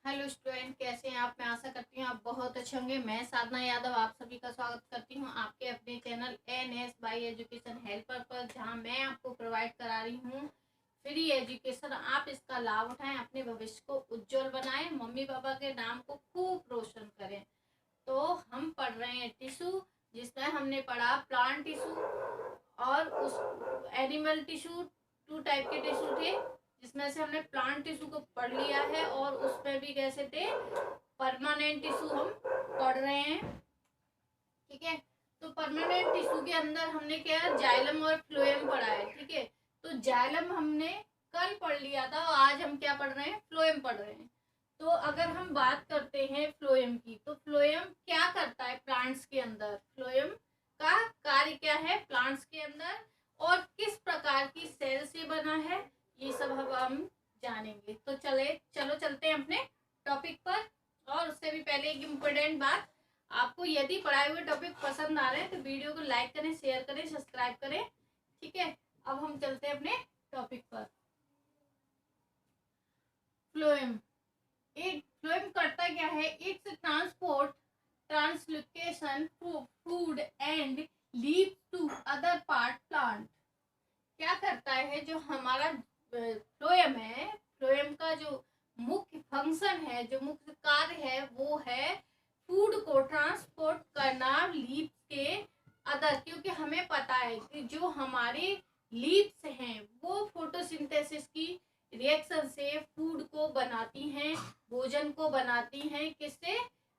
Hello student, कैसे हैं आप। मैं आशा करती हूँ आप बहुत अच्छे होंगे। मैं साधना यादव आप सभी का स्वागत करती हूँ आपके अपने channel NS by education helper पर, जहाँ मैं आपको प्रोवाइड करा रही हूँ फ्री एजुकेशन। आप इसका लाभ उठाएं, अपने भविष्य को उज्जवल बनाएं, मम्मी पापा के नाम को खूब रोशन करें। तो हम पढ़ रहे हैं टिश्यू, जिसमें हमने पढ़ा प्लांट टिश्यू और उस एनिमल टिश्यू। टू टाइप के टिश्यू थे, जिसमें से हमने प्लांट टिश्यू को पढ़ लिया है और उसमें भी कैसे थे परमानेंट टिश्यू हम पढ़ रहे हैं। ठीक है, तो परमानेंट टिश्यू के अंदर हमने क्या जाइलम और फ्लोएम पढ़ा है। ठीक है, तो जाइलम हमने कल पढ़ लिया था और आज हम क्या पढ़ रहे हैं, फ्लोएम पढ़ रहे हैं। तो अगर हम बात करते हैं फ्लोएम की, तो फ्लोएम क्या करता है प्लांट्स के अंदर, फ्लोएम का कार्य क्या है प्लांट्स के अंदर और किस प्रकार की सेल से बना है, ये सब हम जानेंगे। तो चलो चलते हैं अपने टॉपिक पर। और उससे भी पहले एक इम्पोर्टेंट बात, आपको यदि पढ़ाए हुए टॉपिक पसंद आ रहे हैं तो वीडियो को लाइक करें, शेयर करें, सब्सक्राइब करें। ठीक है, अब हम चलते हैं अपने टॉपिक पर। फ्लोएम फ्लोएम करता क्या है, its transport translocation food and leave to other part plant. क्या करता है जो हमारा फ्लोएम है, फ्लोएम का जो मुख्य फंक्शन है, जो मुख्य कार्य है, वो है फूड को ट्रांसपोर्ट करना लीव्स के अदर। क्योंकि हमें पता है कि जो हमारे लीव्स हैं वो फोटोसिंथेसिस की रिएक्शन से फूड को बनाती हैं, भोजन को बनाती हैं, किससे,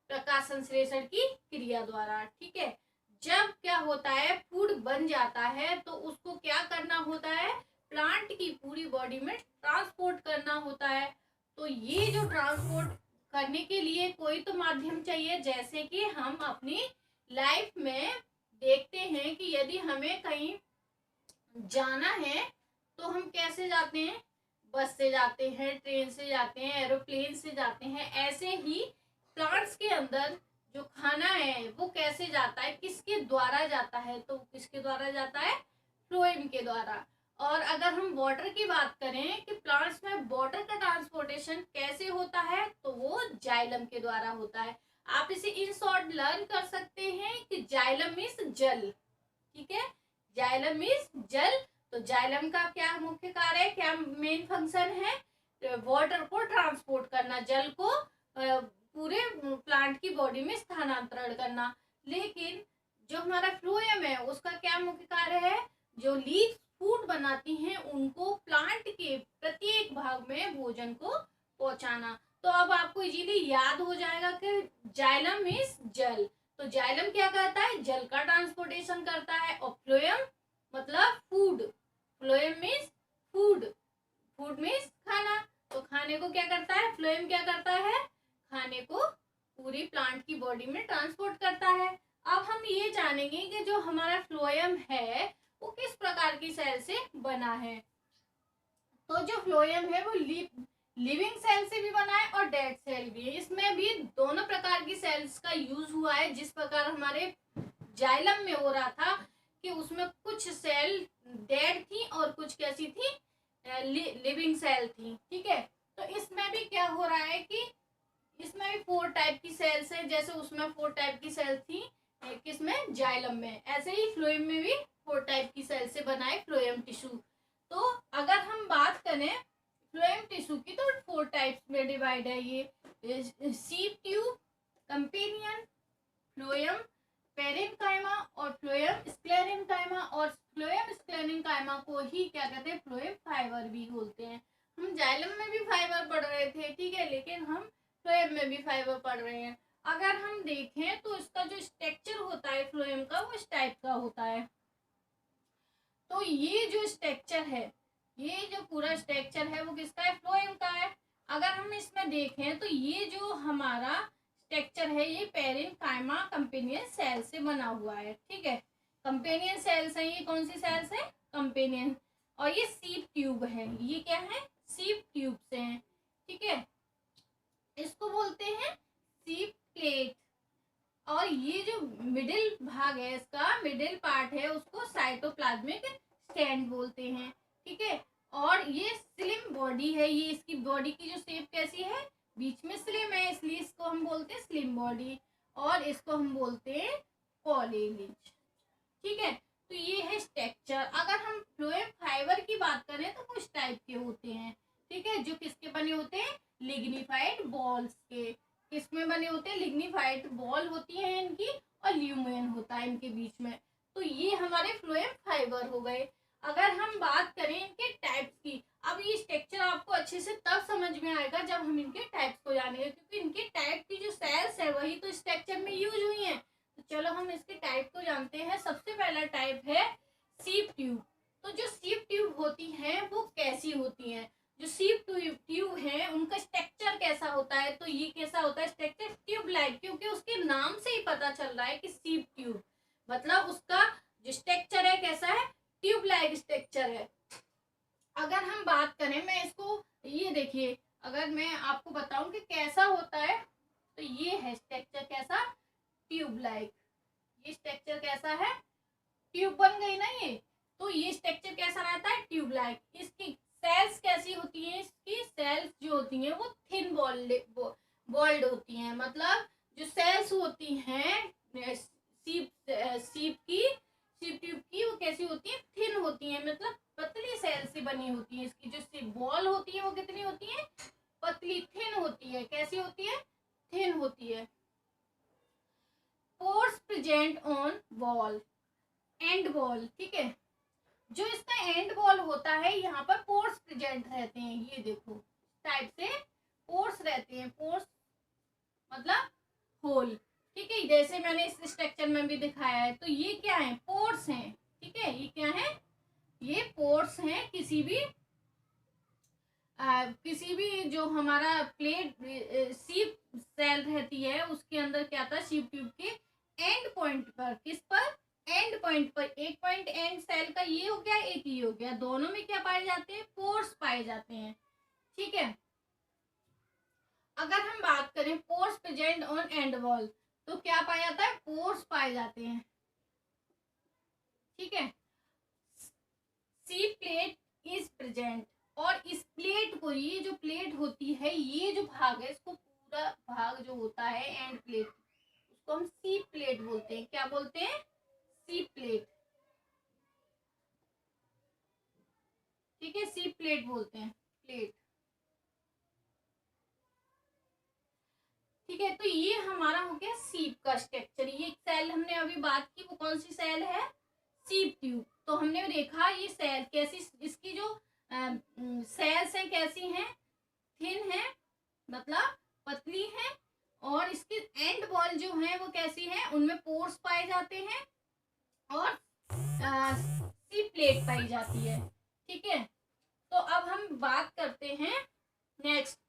प्रकाश संश्लेषण की क्रिया द्वारा। ठीक है, जब क्या होता है फूड बन जाता है तो उसको क्या करना होता है, प्लांट की पूरी बॉडी में ट्रांसपोर्ट करना होता है। तो ये जो ट्रांसपोर्ट करने के लिए कोई तो माध्यम चाहिए, जैसे कि हम अपनी लाइफ में देखते हैं कि यदि हमें कहीं जाना है तो हम कैसे जाते हैं, बस से जाते हैं, ट्रेन से जाते हैं, एरोप्लेन से जाते हैं। ऐसे ही प्लांट्स के अंदर जो खाना है वो कैसे जाता है, किसके द्वारा जाता है, तो किसके द्वारा जाता है, फ्लोएम के द्वारा। और अगर हम वाटर की बात करें कि प्लांट्स में वाटर का ट्रांसपोर्टेशन कैसे होता है, तो वो जाइलम के द्वारा होता है। आप इसे इन शॉर्ट लर्न कर सकते हैं कि जाइलम इज जल। ठीक है, जाइलम इज जल। तो जाइलम का क्या मुख्य कार्य है, क्या मेन फंक्शन है, वाटर को ट्रांसपोर्ट करना, जल को पूरे प्लांट की बॉडी में स्थानांतरण करना। लेकिन जो हमारा फ्लोएम है उसका क्या मुख्य कार्य है, जो लीव्स फूड बनाती हैं उनको प्लांट के प्रत्येक भाग में भोजन को पहुंचाना। तो अब आपको इजीली याद हो जाएगा कि जाइलम इज जल। तो जाइलम क्या करता है, जल का ट्रांसपोर्टेशन करता है। और फ्लोएम मतलब food, phloem means food, food means खाना। तो खाने को क्या करता है, फ्लोएम क्या करता है, खाने को पूरी प्लांट की बॉडी में ट्रांसपोर्ट करता है। अब हम ये जानेंगे कि जो हमारा फ्लोएम है वो किस प्रकार की सेल से बना है। तो जो फ्लोएम है वो लिविंग सेल से भी बना है और डेड सेल भी है। इसमें भी दोनों प्रकार की सेल्स का यूज हुआ है। जिस प्रकार हमारे जाइलम में हो रहा था कि उसमें कुछ सेल डेड थी और कुछ कैसी थी, लिविंग सेल थी। ठीक है, तो इसमें भी क्या हो रहा है कि इसमें भी 4 टाइप की सेल्स है, जैसे उसमें 4 टाइप की सेल्स थी किसमें, जाइलम में, ऐसे ही फ्लोएम में भी 4 टाइप की सेल से बना है फ्लोएम टिश्यू। तो अगर हम बात करें फ्लोएम टिश्यू की तो 4 टाइप्स में डिवाइड है ये, सीप ट्यूब, कंपेनियन, फ्लोएम पेरेन्काइमा और फ्लोएम स्क्लेरेन्काइमा। और फ्लोएम स्क्लेरेन्काइमा को ही क्या कहते हैं, फ्लोएम फाइबर भी बोलते हैं। हम जाइलम में भी फाइबर पढ़ रहे थे, ठीक है, लेकिन हम फ्लोएम में भी फाइबर पढ़ रहे हैं। अगर हम देखें तो इसका जो स्ट्रक्चर होता है फ्लोएम का वो इस टाइप का होता है। तो ये जो स्ट्रक्चर है, ये जो पूरा स्ट्रक्चर है वो किसका है, फ्लोएम का है। अगर हम इसमें देखें तो ये जो हमारा स्ट्रक्चर है ये पेरेन्काइमा कंपेनियन सेल से बना हुआ है। ठीक है, कंपेनियन सेल्स है, ये कौन सी सेल्स है, कंपेनियन। और ये सीप ट्यूब है, ये क्या है, सीप ट्यूब से है। ठीक है, इसको बोलते हैं सीप प्लेट। और ये जो मिडिल भाग है, इसका मिडिल पार्ट है, उसको साइटोप्लाज्मिक स्टैंड बोलते हैं। ठीक है, और ये स्लिम बॉडी है, ये इसकी बॉडी की जो शेप कैसी है, बीच में स्लिम है इसलिए इसको हम बोलते हैं स्लिम बॉडी, और इसको हम बोलते हैं कॉलेज। ठीक है, तो ये है स्ट्रक्चर। अगर हम फ्लोएम फाइबर की बात करें तो कुछ टाइप के होते हैं, ठीक है, जो किसके बने होते हैं, लिग्निफाइड बॉल्स के। किसमें बने होते हैं, लिग्निफाइड बॉल होती है इनकी, और ल्यूमेन होता है इनके बीच में। तो ये हमारे फ्लोएम फाइबर हो गए। अगर हम बात करें इनके टाइप्स की, अब ये स्ट्रक्चर आपको अच्छे से तब समझ में आएगा जब हम इनके टाइप्स को जानेंगे, क्योंकि इनके टाइप की जो सेल्स है वही तो स्ट्रक्चर में यूज हुई है। तो चलो हम इसके टाइप को जानते हैं। सबसे पहला टाइप है सीप ट्यूब। तो जो सीप ट्यूब होती हैं वो कैसी होती हैं, जो सीप ट्यूब है उनका स्ट्रक्चर कैसा होता है, तो ये कैसा होता है स्ट्रक्चर, ट्यूब लाइक, क्योंकि उसके नाम से ही पता चल रहा है कि सीप ट्यूब, मतलब उसका जो स्ट्रक्चर है कैसा है, ट्यूब लाइक स्ट्रक्चर है। अगर हम बात करें, मैं इसको, ये देखिए, अगर मैं आपको बताऊं कि कैसा होता है, तो ये है स्ट्रक्चर कैसा, ट्यूब लाइक। ये स्ट्रक्चर कैसा है, ट्यूब बन गई ना ये, तो ये स्ट्रक्चर कैसा रहता है, ट्यूब लाइक। इसकी सेल्स कैसी होती हैं, इसकी सेल्स जो होती हैं वो थिन बॉल्ड होती हैं, मतलब जो सेल्स होती हैं सीप ट्यूब की वो कैसी होती है, थिन होती है, मतलब पतली सेल से बनी होती है। इसकी जो बॉल होती है वो कितनी होती है, पतली, थिन होती है। कैसी होती है, थिन होती है। Pores present on wall, and wall, ठीक है, जो इसका एंड वॉल होता है यहाँ पर पोर्स प्रेजेंट रहते हैं। ये देखो टाइप से पोर्स रहते हैं, पोर्स मतलब होल, ठीक है, जैसे मैंने इस स्ट्रक्चर में भी दिखाया है। तो ये क्या है, पोर्स हैं, ठीक है, ये क्या है, ये पोर्स हैं। किसी भी जो हमारा प्लेट सीप सेल रहती है उसके अंदर क्या था, सीप ट्यूब के एंड पॉइंट पर, किस पर, एंड पॉइंट पर, एक पॉइंट एंड सेल का ये हो गया, एक ये हो गया, दोनों में क्या पाए जाते हैं, पोर्स पाए जाते हैं। ठीक है, अगर हम बात करें pores present on and wall, तो क्या पाया जाता है, पोर्स पाए जाते हैं। ठीक है, सी प्लेट इज प्रेजेंट, और इस प्लेट को, ये जो प्लेट होती है, ये जो भाग है, इसको पूरा भाग जो होता है एंड प्लेट, उसको हम सी प्लेट बोलते हैं। क्या बोलते हैं, सी प्लेट। ठीक है, सी प्लेट बोलते हैं, प्लेट। ठीक है, तो ये हमारा हो गया सीप का स्ट्रक्चर। ये सेल हमने अभी बात की, वो कौन सी सेल है, सीप ट्यूब। तो हमने देखा ये सेल कैसी, इसकी जो सेल्स हैं कैसी हैं, थिन है, मतलब पतली है, और इसकी एंड वॉल जो है वो कैसी है, उनमें पोर्स पाए जाते हैं, और सी प्लेट पाई जाती है। ठीक है, तो अब हम बात करते हैं नेक्स्ट,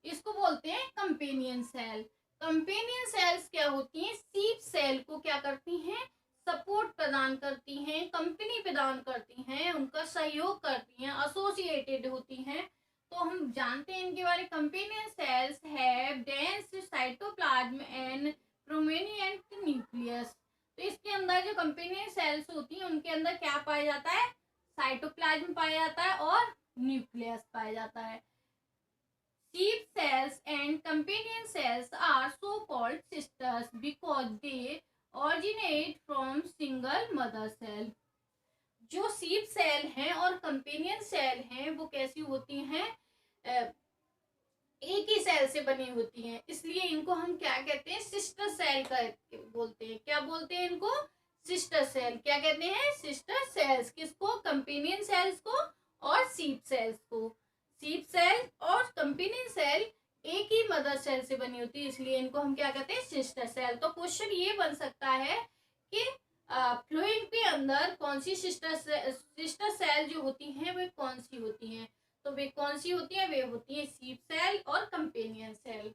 इसको बोलते हैं कंपेनियन सेल। कंपेनियन सेल्स क्या होती हैं, सीप सेल को क्या करती हैं, सपोर्ट प्रदान करती हैं, कंपनी प्रदान करती हैं, उनका सहयोग करती हैं, एसोसिएटेड होती हैं। तो हम जानते हैं इनके बारे, companion cells have dense cytoplasm and prominent nucleus. तो इसके अंदर जो कंपेनियन सेल्स होती हैं उनके अंदर क्या पाया जाता है, साइटोप्लाज्म पाया जाता है और न्यूक्लियस पाया जाता है। Sheep cells and companion cells are so-called sisters because they originate from single mother cell. जो सीप सेल हैं और कंपेनियन सेल हैं वो कैसी होती हैं, एक ही सेल से बनी होती हैं, इसलिए इनको हम क्या कहते हैं, सिस्टर सेल का बोलते हैं। क्या बोलते हैं इनको, सिस्टर सेल। क्या कहते हैं, सिस्टर सेल्स। किसको, कंपेनियन सेल्स को और सीप सेल्स को। सीप सेल और कंपेनियन सेल एक ही मदर सेल से बनी होती है, इसलिए इनको हम क्या कहते हैं, सिस्टर सेल। तो क्वेश्चन ये बन सकता है कि फ्लूइड के अंदर कौन सी सिस्टर सेल जो होती हैं वे कौन सी होती हैं, तो वे कौन सी होती है, वे होती है सीप सेल और कंपेनियन सेल,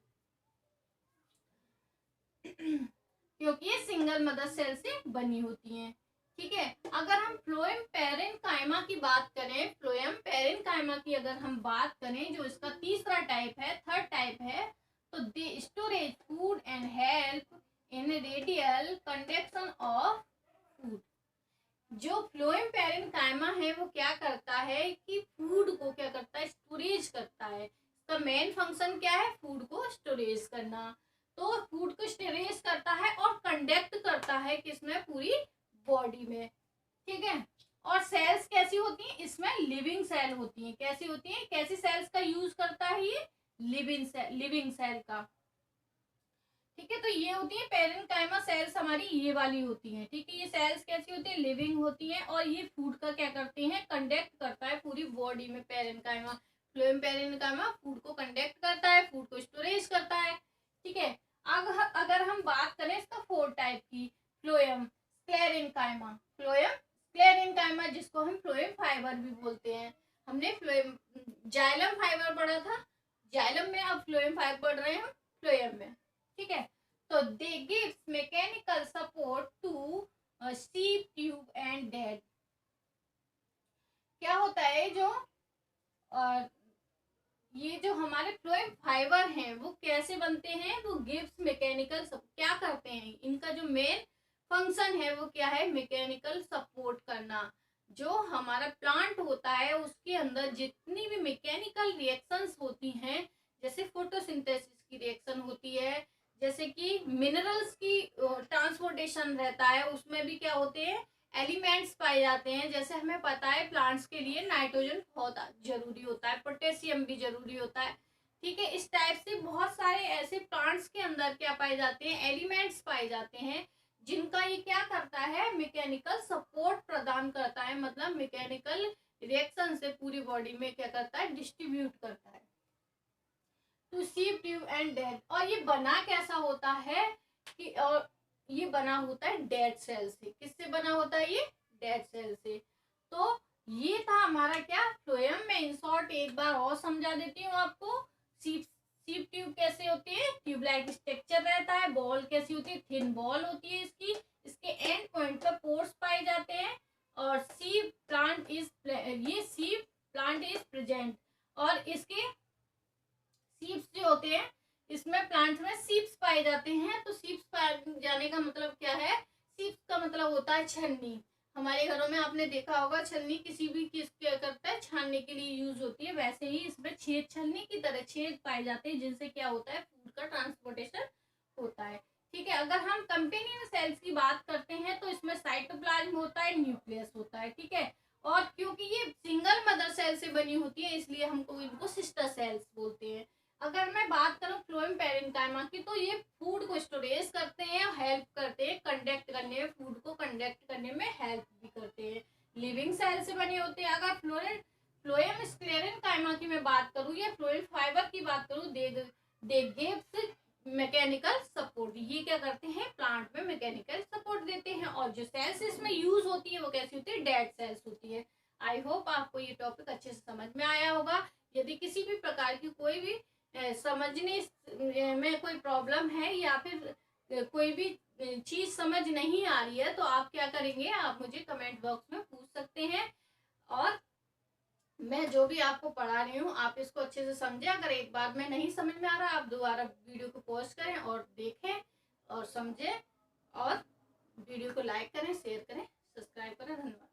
क्योंकि ये सिंगल मदर सेल से बनी होती हैं। ठीक है, अगर हम फ्लोएम पैरेन्काइमा की बात करें, फ्लोएम पैरेन्काइमा की अगर हम बात करें, जो इसका तीसरा टाइप है, थर्ड टाइप है, तो they storage food and help in radial conduction of food. जो फ्लोएम पैरेन्काइमा है वो क्या करता है कि फूड को क्या करता है, स्टोरेज करता है। इसका इसका मेन फंक्शन क्या है, फूड को स्टोरेज करना। तो फूड को स्टोरेज करता है और कंडक्ट करता है किसमें, पूरी बॉडी में, ठीक है। और सेल्स कैसी होती हैं, इसमें लिविंग सेल होती हैं। कैसी होती हैं, कैसी सेल्स का यूज करता है ये, लिविंग सेल का, ठीक है। तो ये होती है पेरेन्काइमा सेल्स हमारी, ये वाली होती हैं, ठीक है। ये सेल्स कैसी होती है, लिविंग होती हैं और ये फूड का क्या करती हैं, कंडक्ट करता है पूरी बॉडी में। पेरेन्काइमा, फ्लोएम पेरेन्काइमा फूड को कंडक्ट करता है, फूड को स्टोरेज करता है, ठीक है। अब अगर हम बात करें इसका 4 टाइप की, फ्लोएम, स्क्लेरेन्काइमा, फ्लोएम स्क्लेरेन्काइमा जिसको हम फ्लोएम फाइबर भी बोलते हैं। हमने फ्लोएम जाइलम फाइबर पढ़ा था, जाइलम में, अब फ्लोएम फाइबर पढ़ रहे हैं हम फ्लोएम में, ठीक है। तो they gives mechanical support to sieve tube and dead. क्या होता है, जो ये जो हमारे फ्लोएम फाइबर हैं वो कैसे बनते हैं, वो गिव्स मैकेनिकल क्या करते हैं, इनका जो मेन फंक्शन है वो क्या है, मैकेनिकल सपोर्ट करना। जो हमारा प्लांट होता है उसके अंदर जितनी भी मैकेनिकल रिएक्शंस होती हैं, जैसे फोटोसिंथेसिस की रिएक्शन होती है, जैसे कि मिनरल्स की ट्रांसपोर्टेशन रहता है, उसमें भी क्या होते हैं, एलिमेंट्स पाए जाते हैं। जैसे हमें पता है प्लांट्स के लिए नाइट्रोजन बहुत जरूरी होता है, पोटेशियम भी जरूरी होता है, ठीक है। इस टाइप से बहुत सारे ऐसे प्लांट्स के अंदर क्या पाए जाते हैं, एलिमेंट्स पाए जाते हैं, जिनका ये क्या करता है, मैकेनिकल सपोर्ट प्रदान करता है, मतलब मैकेनिकल रिएक्शन से पूरी बॉडी में क्या करता है, डिस्ट्रीब्यूट करता है to sieve tube and dead. और ये बना कैसा होता है कि, और ये बना होता है डेड सेल से। किससे बना होता है ये, डेड सेल से। तो ये था हमारा क्या, फ्लोएम। में इन शॉर्ट एक बार और समझा देती हूँ आपको। सीप ट्यूब कैसे होती है, ट्यूब लाइक स्ट्रक्चर रहता है। बॉल कैसी होती है, थिन बॉल होती है इसकी, इसके एंड पॉइंट पर पोर्स पाए जाते हैं। और सीप प्लांट इज, ये सीप प्लांट इज प्रेजेंट। और इसके सीप्स जो होते हैं, इसमें प्लांट में सीप्स पाए जाते हैं। तो सीप्स पाए जाने का मतलब क्या है, सीप्स का मतलब होता है छन्नी। हमारे घरों में आपने देखा होगा छन्नी किसी भी चीज क्या करता है, छानने के लिए यूज होती है। वैसे ही इसमें छेद, छन्नी की तरह छेद पाए जाते हैं, जिनसे क्या होता है, फूड का ट्रांसपोर्टेशन होता है, ठीक है। अगर हम कंपेनियन सेल्स की बात करते हैं तो इसमें साइटोप्लाज्म होता है, न्यूक्लियस होता है, ठीक है। और क्योंकि ये सिंगल मदर सेल से बनी होती है, इसलिए हमको इनको सिस्टर सेल्स बोलते हैं। अगर मैं बात करूं फ्लोएम पेरेन्काइमा की, तो ये फूड को स्टोरेज करते हैं, हेल्प करते हैं कंडक्ट करने में, फूड को कंडक्ट करने में हेल्प भी करते हैं, लिविंग सेल से बने होते हैं। अगर फ्लोएम स्क्लेरेन्काइमा की मैं बात करूं या फ्लोएम फाइबर की बात करूं, दे गिव्स मैकेनिकल सपोर्ट। ये क्या करते हैं, प्लांट में मैकेनिकल सपोर्ट देते हैं। और जो सेल्स इसमें यूज होती है वो कैसी होती है, डेड सेल्स होती है। आई होप आपको ये टॉपिक अच्छे से समझ में आया होगा। यदि किसी भी प्रकार की कोई भी समझने में कोई प्रॉब्लम है या फिर कोई भी चीज समझ नहीं आ रही है, तो आप क्या करेंगे, आप मुझे कमेंट बॉक्स में पूछ सकते हैं। और मैं जो भी आपको पढ़ा रही हूँ आप इसको अच्छे से समझें। अगर एक बार में नहीं समझ में आ रहा, आप दोबारा वीडियो को पॉज करें और देखें और समझें, और वीडियो को लाइक करें, शेयर करें, सब्सक्राइब करें। धन्यवाद।